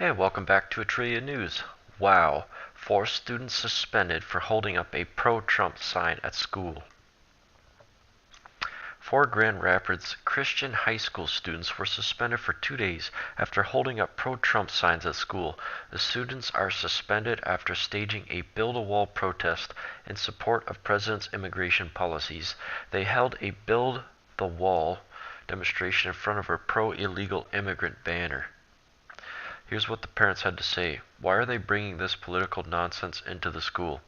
Hey, welcome back to Atrelia News. Wow, 4 students suspended for holding up a pro-Trump sign at school. 4 Grand Rapids Christian high school students were suspended for 2 days after holding up pro-Trump signs at school. The students are suspended after staging a build-a-wall protest in support of President's immigration policies. They held a Build the Wall demonstration in front of a pro-illegal immigrant banner. Here's what the parents had to say. Why are they bringing this political nonsense into the school?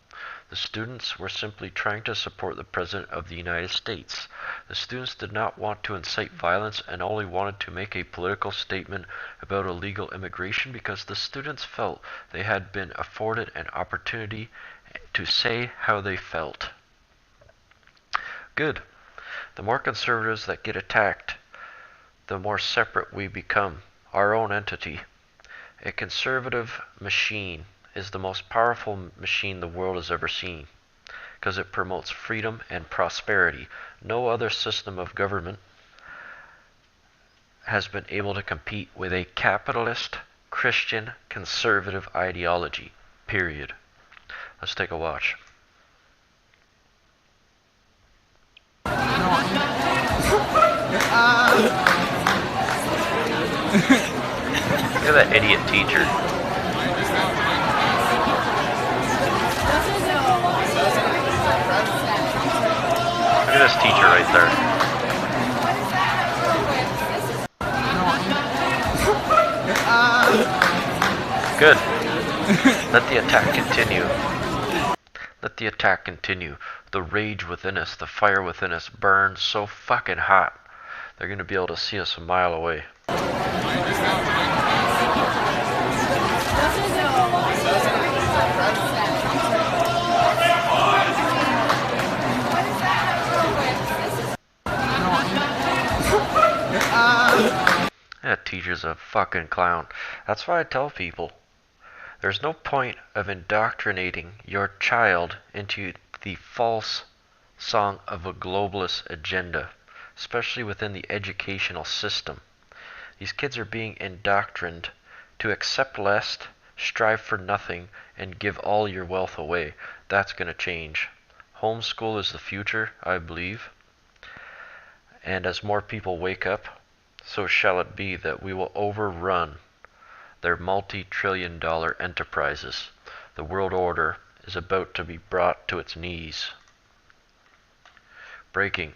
The students were simply trying to support the President of the United States. The students did not want to incite violence and only wanted to make a political statement about illegal immigration because the students felt they had been afforded an opportunity to say how they felt. Good. The more conservatives that get attacked, the more separate we become, our own entity. A conservative machine is the most powerful machine the world has ever seen because it promotes freedom and prosperity. No other system of government has been able to compete with a capitalist, Christian, conservative ideology. Period. Let's take a watch. Look at that idiot teacher. Look at this teacher right there. Good. Let the attack continue. Let the attack continue. The rage within us, the fire within us burns so fucking hot. They're going to be able to see us a mile away. That teacher's a fucking clown. That's why I tell people, there's no point of indoctrinating your child into the false song of a globalist agenda, especially within the educational system. These kids are being indoctrined to accept less, strive for nothing, and give all your wealth away. That's going to change. Homeschool is the future, I believe. And as more people wake up, so shall it be that we will overrun their multi-trillion-dollar enterprises. The world order is about to be brought to its knees. Breaking.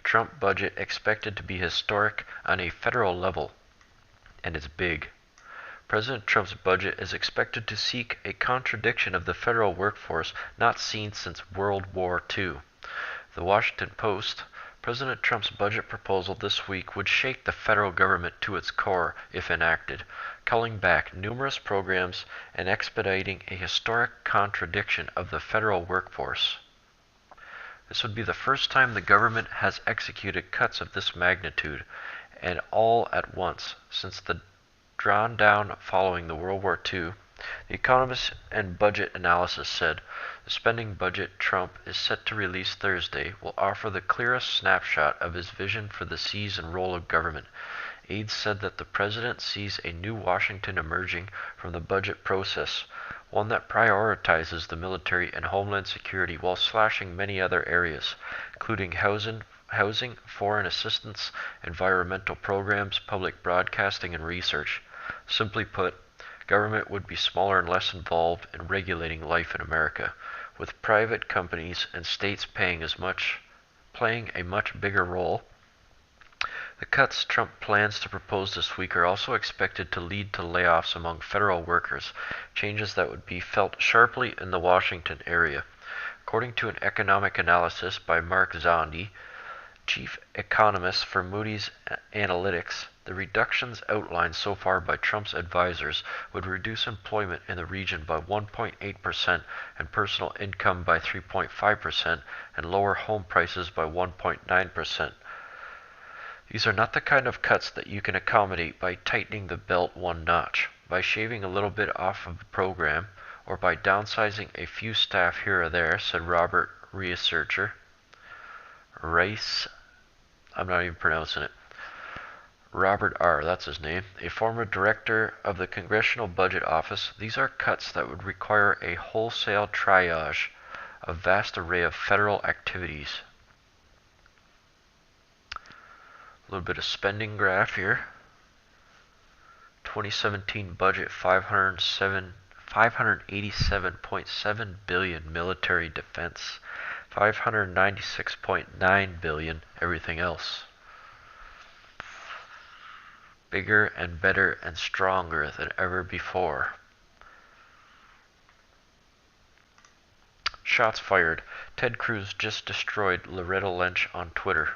Trump budget expected to be historic on a federal level. And it's big. President Trump's budget is expected to seek a contradiction of the federal workforce not seen since World War II. The Washington Post. President Trump's budget proposal this week would shake the federal government to its core if enacted, calling back numerous programs and expediting a historic contradiction of the federal workforce. This would be the first time the government has executed cuts of this magnitude, and all at once, since the drawn down following the World War II. The Economist and Budget Analysis said, the spending budget Trump is set to release Thursday will offer the clearest snapshot of his vision for the size and role of government. Aides said that the president sees a new Washington emerging from the budget process, one that prioritizes the military and homeland security while slashing many other areas, including housing, foreign assistance, environmental programs, public broadcasting, and research. Simply put, government would be smaller and less involved in regulating life in America, with private companies and states playing a much bigger role. The cuts Trump plans to propose this week are also expected to lead to layoffs among federal workers, changes that would be felt sharply in the Washington area. According to an economic analysis by Mark Zandi, chief economist for Moody's Analytics, the reductions outlined so far by Trump's advisors would reduce employment in the region by 1.8% and personal income by 3.5% and lower home prices by 1.9%. These are not the kind of cuts that you can accommodate by tightening the belt one notch, by shaving a little bit off of the program, or by downsizing a few staff here or there, said Robert Rice. I'm not even pronouncing it. Robert R., that's his name, a former director of the Congressional Budget Office. These are cuts that would require a wholesale triage of vast array of federal activities. A little bit of spending graph here. 2017 budget 587.7 billion military defense, 596.9 billion everything else. Bigger and better and stronger than ever before. Shots fired. Ted Cruz just destroyed Loretta Lynch on Twitter.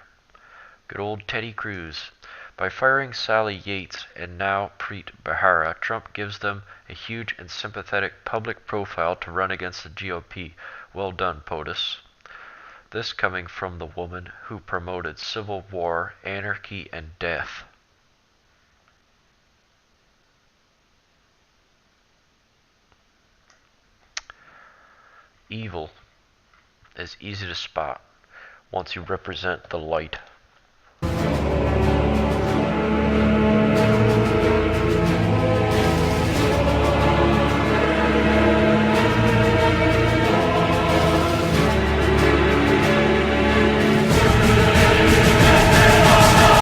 Good old Teddy Cruz. By firing Sally Yates and now Preet Bharara, Trump gives them a huge and sympathetic public profile to run against the GOP. Well done, POTUS. This coming from the woman who promoted civil war, anarchy, and death. Evil is easy to spot once you represent the light.